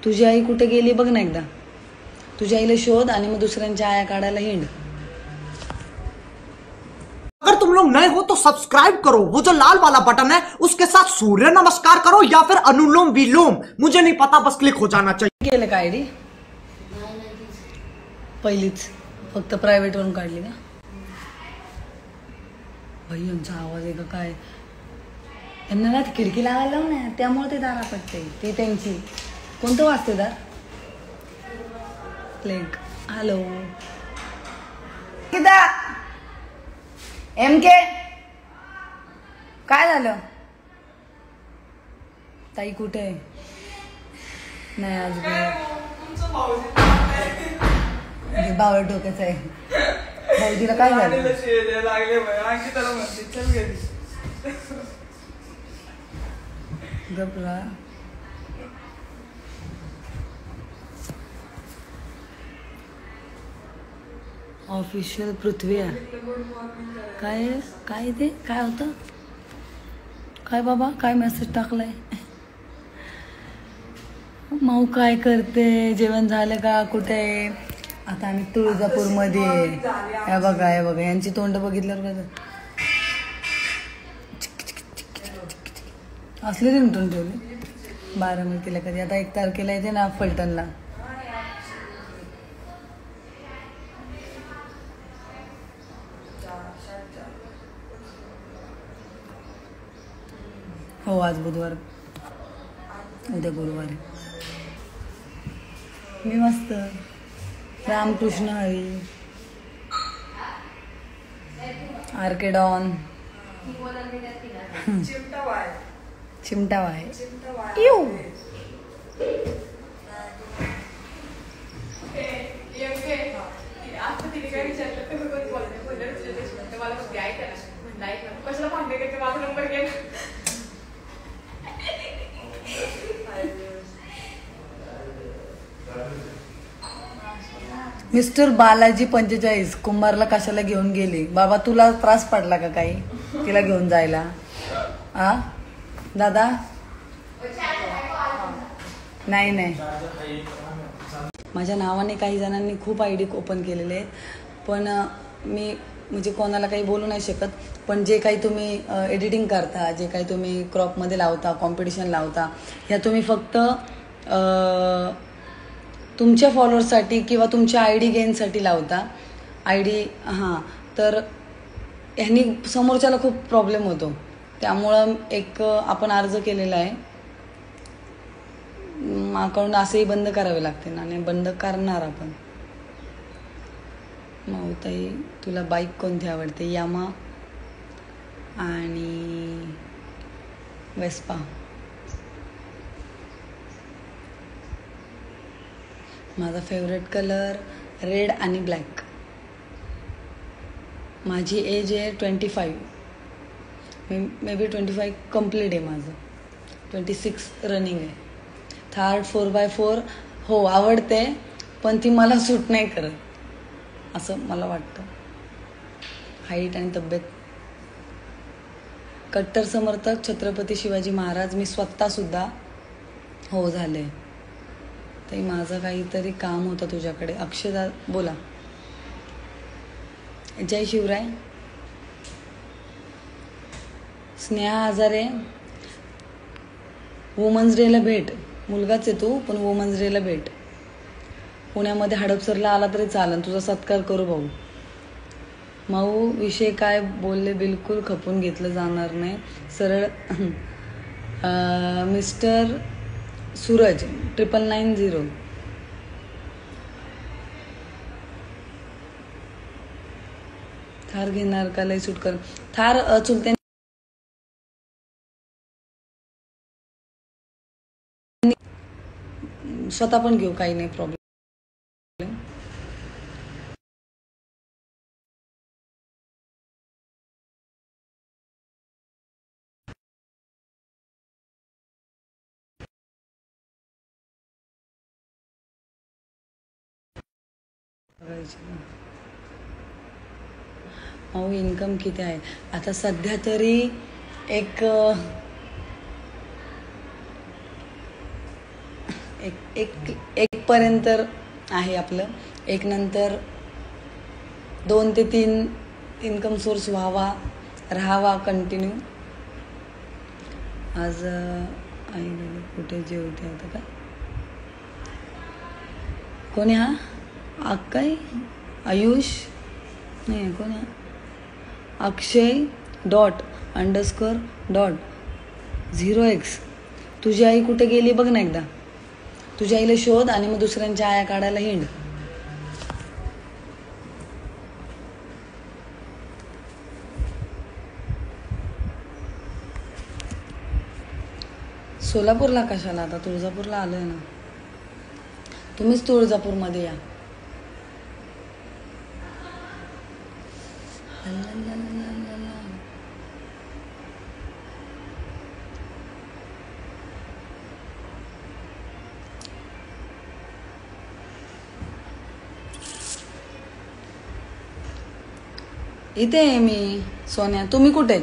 तुझी आई कुठे गेली बघ ना एकदा. तुझ्या आईला शोध आणि मग दुसऱ्यांच्या आया काढायला हिंड. अगर तुम लोग नए हो तो सब्सक्राइब करो, वो जो लाल वाला बटन है उसके साथ सूर्य नमस्कार करो या फिर अनुलोम विलोम, मुझे नहीं पता, बस क्लिक हो जाना चाहिए. केलं का आयडी? पहिलीच फक्त प्रायव्हेट वरून काढली का? भाई यांचा आवाज आहे का काय? त्यांना ना खिडकी लावायला लावून ना, त्यामुळे ते दारा पडते. ती त्यांची कोणतं वाजते दार? प्लेग. हॅलो किदा MK काय झालं? ताई कुठे आहे? नाही आज बावळ डोक्याचं आहे. भाऊजीला काय झालं? गपरा ऑफिशियल पृथ्वी काय काय ते काय होतं काय बाबा? काय मेसेज टाकलाय? माऊ काय करते? जेवण झालं का? कुठे? आता आम्ही तुळजापूरमध्ये. हे बघा हे बघा यांची तोंड बघितल्यावर काय असले रिंगटोन ठेवले. बारामतीला कधी आता 1 तारखेला येते ना फलटणला. हो आज बुधवार, उद्या गुरुवार. मी मस्त. रामकृष्ण हरी, आर्केडॉन, चिमटावा आहे. मिस्टर बालाजी 45 कुंभारला कशाला घेऊन गेली? बाबा तुला त्रास पडला का काही तिला घेऊन जायला? आ दादा नाही नाही. माझ्या नावाने काही जणांनी खूप आयडी ओपन केलेले आहेत, पण मी म्हणजे कोणाला काही बोलू नाही शकत. पण जे काही तुम्ही एडिटिंग करता, जे काही तुम्ही क्रॉपमध्ये लावता, कॉम्पिटिशन लावता, ह्या तुम्ही फक्त तुमच्या फॉलोअर्ससाठी किंवा तुमच्या आयडी गेनसाठी लावता. आयडी हां, तर ह्यांनी समोरच्याला खूप प्रॉब्लेम होतो. त्यामुळं एक आपण अर्ज केलेला आहे. अकाउंट असेही बंद करावे लागते ना, आणि बंद करणार आपण. माऊताई तुला बाईक कोणती आवडते? यामा आणि वेस्पा. माझा फेवरेट कलर रेड आणि ब्लॅक. माझी एज आहे 25. मे बी 25 कंप्लीट आहे. माझं 26 रनिंग आहे. थार 4x4 हो आवडते, पण ती मला सूट नाही करत असं मला वाटतं. हाईट आणि तब्येत. कट्टर समर्थक छत्रपती शिवाजी महाराज. मी स्वतःसुद्धा हो झाले. ते माझं काहीतरी काम होतं तुझ्याकडे. अक्षदा बोला. जय शिवराय. स्नेहा आजारे. वुमन्स डेला भेट. मुलगाच आहे तू, पण वुमन्स डेला भेट. पुण्यामध्ये हडपसरला आला तरी चालन, तुझा सत्कार करू भाऊ. माऊ विषय काय बोलले बिलकुल खपून घेतलं जाणार नाही. सरळ मिस्टर सूरज 9990. थार घेणार का? लय सूट कर. थार चुलते स्वतः पण घेऊ, काही नाही प्रॉब्लेम. अहो इन्कम किती आहे आता सध्या तरी? एक पर्यंत आहे आपलं. एक नंतर 2 ते 3 इन्कम सोर्स राहावा कंटिन्यू. आज आई गेली कुठे जेवते आता का कोणी हा अक्काई आयुष नाही कोण हा अक्षय._.0x. तुझी आई कुठे गेली बघ ना एकदा. तुझ्या आईला शोध आणि मग दुसऱ्यांच्या आया काढायला हिंड. सोलापूरला कशाला, आता तुळजापूरला आलोय ना. तुम्हीच तुळजापूरमध्ये या. इथे आहे मी सोन्या. तुम्ही कुठे?